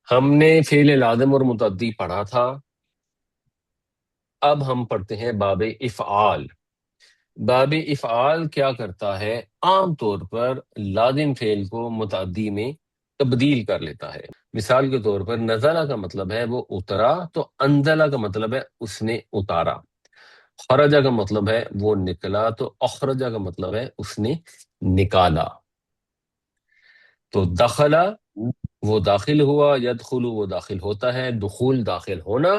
ہم نے فعل لازم اور متعدی پڑھا تھا، اب ہم پڑھتے ہیں باب افعال۔ باب افعال کیا کرتا ہے؟ عام طور پر لازم فعل کو متعدی میں تبدیل کر لیتا ہے۔ مثال کے طور پر نزلہ کا مطلب ہے وہ اترا، تو انزلہ کا مطلب ہے اس نے اتارا۔ خرجہ کا مطلب ہے وہ نکلا، تو اخرجہ کا مطلب ہے اس نے نکالا۔ تو دخلا وہ داخل ہوا، یدخل وہ داخل ہوتا ہے، دخول داخل ہونا،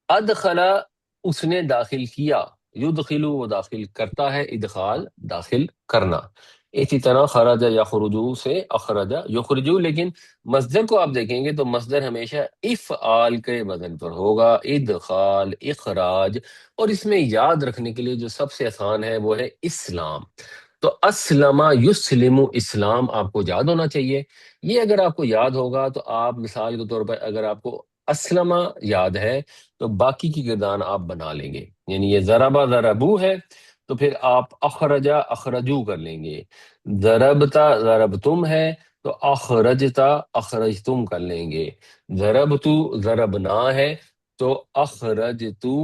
ادخلا اس نے داخل کیا، یدخل وہ داخل کرتا ہے، ادخال داخل کرنا۔ اسی طرح خرج یخرجو سے اخرج یخرجو، لیکن مصدر کو آپ دیکھیں گے تو مصدر ہمیشہ افعال کے وزن پر ہوگا، ادخال، اخراج۔ اور اس میں یاد رکھنے کے لیے جو سب سے آسان ہے وہ ہے اسلام۔ تو اسلم یسلم، اسلام آپ کو یاد ہونا چاہیے۔ یہ اگر آپ کو یاد ہوگا تو آپ مثال کے طور پر اگر آپ کو اسلم یاد ہے تو باقی کی گردان آپ بنا لیں گے، یعنی یہ ضربا ضربو ہے تو پھر آپ اخرجا اخرجو کر لیں گے، ضربتا ضربتم ہے تو اخرجتا اخرجتم کر لیں گے، ضربتو ضربنا ہے تو اخرجتو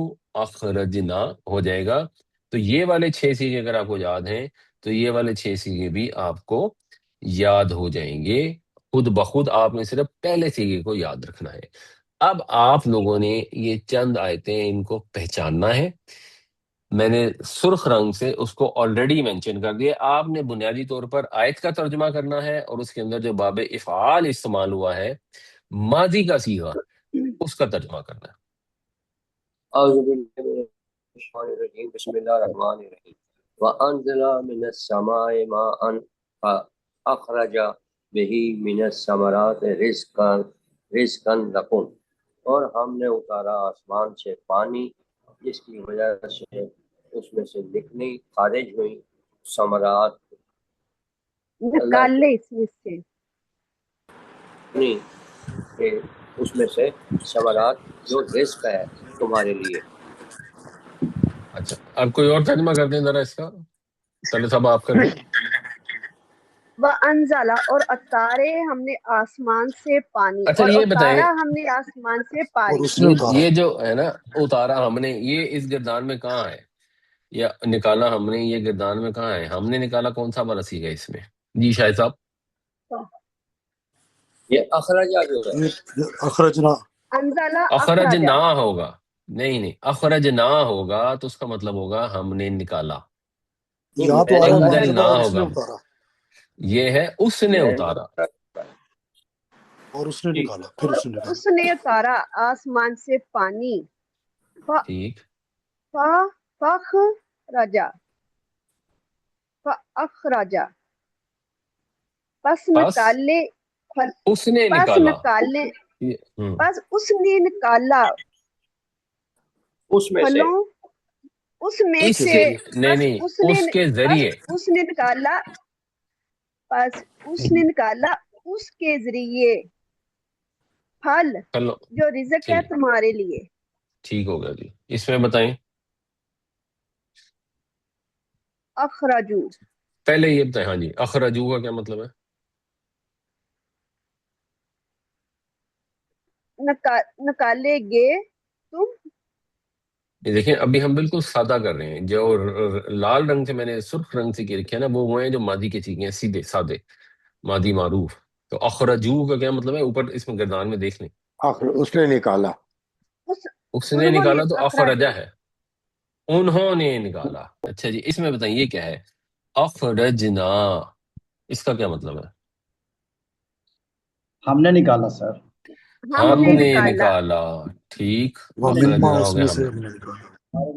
اخرجنا ہو جائے گا۔ تو یہ والے 6 سیغے اگر آپ کو یاد ہیں تو یہ والے 6 سیغے بھی آپ کو یاد ہو جائیں گے، خود بخود آپ نے صرف پہلے سیغے کو یاد رکھنا ہے۔ اب آپ لوگوں نے یہ چند آیتیں ان کو پہچاننا ہے، میں نے سرخ رنگ سے اس کو آلریڈی مینشن کر دیا، آپ نے بنیادی طور پر آیت کا ترجمہ کرنا ہے اور اس کے اندر جو باب افعال استعمال ہوا ہے ماضی کا صیغہ، اس کا ترجمہ کرنا ہے۔ اعوذ باللہ من الشیطان الرجیم، بسم اللہ الرحمن الرحیم۔ وانزل من السماء ماء فاخرج به من الثمرات رزقا لكم، اور ہم نے اتارا آسمان سے پانی جس کی وجہ سے اس میں سے نکلی خارج ہوئی ثمرات، نکال لے اس میں سے کہ اس میں سے ثمرات جو رزق ہے تمہارے لیے۔ اچھا اب کوئی اور ترجمہ کر دیں ذرا اس کا، طلعت صاحب آپ کر دیں۔ وَأَنزَلَ، اور اتارے ہم نے آسمان سے پانی، اچھا اور یہ بتائیں، اتارا ہم نے آسمان سے پانی۔ یہ جو ہے نا اتارا ہم نے، یہ اس گردان میں کہاں ہے؟ یا نکالا ہم نے، یہ گردان میں کہاں ہے؟ ہم نے نکالا کون سا والا سیغہ اس میں؟ جی شاہد صاحب۔ یہ اخرجہ جو ہے، اخرجنا، انزلہ اخرج اخرجا، نہ ہوگا، نہیں اخرج نہ ہوگا تو اس کا مطلب ہوگا ہم نے نکالا، یہاں تو آ رہا ہے انزل نہ وانزلہ اور اس نے ہوگا، اتارا یہ ہے اس نے اتارا۔ اور اس نے نکالا، پھر اس نے نکالا۔ اس نے اتارا آسمان سے پانی، ٹھیک، فاخرجا، فاخرجا، پس پس نکالے، اس نے پس نکالا، نکالے، ہم، پس اس نے نکالا اس میں سے، پھلوں، اس میں اس سے، کے نہیں پس نہیں اس نے، اس کے پس ذریعے، اس نے نکالا، پس اس نے نکالا اس کے ذریعے پھل چلو جو رزق ہے ٹھیک، تمہارے لیے۔ ٹھیک ہو گیا جی، اس میں بتائیں اخرجو، پہلے یہ بتائیں، ہاں جی اخرجو کا کیا مطلب ہے؟ نکالے گے تم۔ یہ دیکھیں ابھی ہم بالکل سادہ کر رہے ہیں، جو لال رنگ سے میں نے سرخ رنگ سے کی رکھے ہیں نا وہ ہیں جو ماضی کے سیکھے ہیں، سیدھے سادے ماضی معروف۔ تو اخرجو کا کیا مطلب ہے؟ اوپر اس میں گردان میں دیکھ لیں، اس نے نکالا، اس نے انہوں نے نکالا تو اخرجو، اخرجہ ہے، انہوں نے نکالا۔ اچھا جی اس میں بتائیں یہ کیا ہے؟ اخرجنا، اس کا کیا مطلب ہے؟ ہم نے نکالا سر، ہم ہم نے نے نکالا۔ نکالا، ٹھیک، وہ مما اخرجنا ہو اس گیا میں ہم سے نے۔ ہم نے نکالا۔